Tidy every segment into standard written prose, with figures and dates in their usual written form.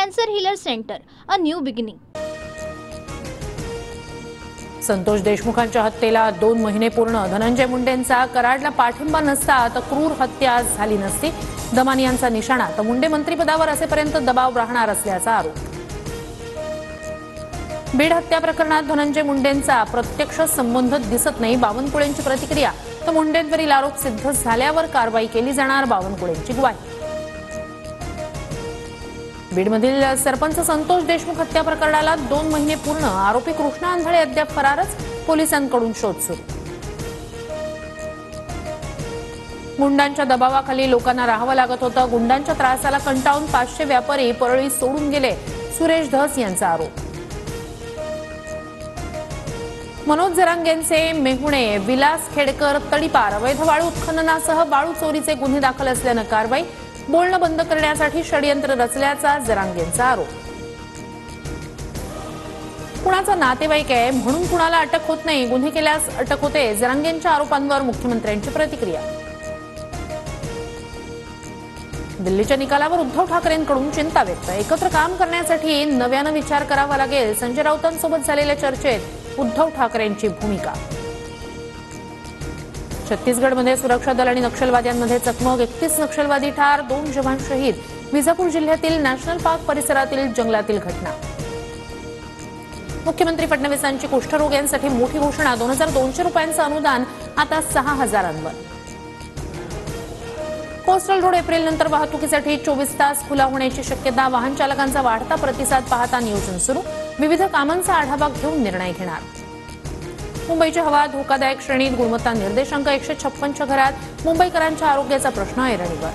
Cancer healer center, a new beginning. Santosh देशमुखांच्या हत्येला 2 महिने पूर्ण. धनंजय मुंडेंचा कराडला पाठिंबा नसता तर क्रूर हत्या झाली नसती. दमानी यांचा निशाणा. तर मुंडे मंत्रिपदावर असेपर्यंत दबाव राहणार असल्याचा आरोप. बीड हत्या प्रकरणात धनंजय मुंडेंचा प्रत्यक्ष संबंध दिसत नाही. बावनकुळेंची प्रतिक्रिया. तर मुंडेंवरील आरोप सिद्ध झाल्यावर कारवाई केली जाणार. बावनकुळेंची ग्वाही. बीडमधील सरपंच संतोष देशमुख हत्या प्रकरणाला 2 महिने पूर्ण. आरोपी कृष्णा आंधळे अद्याप फरारच. पोलिसांकडून शोध सुरू. गुंडांच्या दबावाखाली लोकांना राहावं लागत होतं. गुंडांच्या त्रासाला कंटाळून 500 व्यापारी परळी सोडून गेले. सुरेश धस यांचा आरोप. मनोज जरांगेंचे मेहुणे विलास खेडकर तडीपार. अवैध वाळू उत्खननासह वाळू चोरीचे गुन्हे दाखल असल्यानं कारवाई. बोलणं बंद करण्यासाठी षडयंत्र रचल्याचा जरांगेंचा आरोप. कुणाचा नातेवाईक आहे म्हणून कुणाला अटक होत नाही, गुन्हे केल्यास अटक होते. जरांगेंच्या आरोपांवर मुख्यमंत्र्यांची प्रतिक्रिया. दिल्लीच्या निकालावर उद्धव ठाकरेंकडून चिंता व्यक्त. एकत्र काम करण्यासाठी नव्यानं विचार करावा लागेल. संजय राऊतांसोबत झालेल्या चर्चेत उद्धव ठाकरेंची भूमिका. छत्तीसगडमध्ये सुरक्षा दल आणि नक्षलवाद्यांमध्ये चकमक. 31 नक्षलवादी ठार, 2 जवान शहीद. विजापूर जिल्ह्यातील नॅशनल पार्क परिसरातील जंगलातील घटना. मुख्यमंत्री फडणवीसांची कुष्ठरोग्यांसाठी मोठी घोषणा. 2200 रुपयांचं अनुदान आता 6000वर. कोस्टल रोड एप्रिलनंतर वाहतुकीसाठी 24 तास खुला होण्याची शक्यता. वाहन चालकांचा वाढता प्रतिसाद पाहता नियोजन सुरू. विविध कामांचा आढावा घेऊन निर्णय घेणार. मुंबईची हवा धोकादायक श्रेणीत. गुणवत्ता निर्देशांक 156च्या घरात. मुंबईकरांच्या आरोग्याचा प्रश्न ऐरणीवर.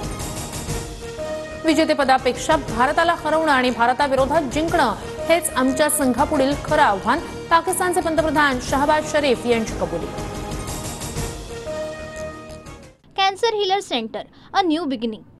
विजेतेपदापेक्षा भारताला हरवणं आणि भारताविरोधात जिंकणं हेच आमच्या संघापुढील खरं आव्हान. पाकिस्तानचे पंतप्रधान शहबाज शरीफ यांची कबुली. Cancer healer center, a new beginning.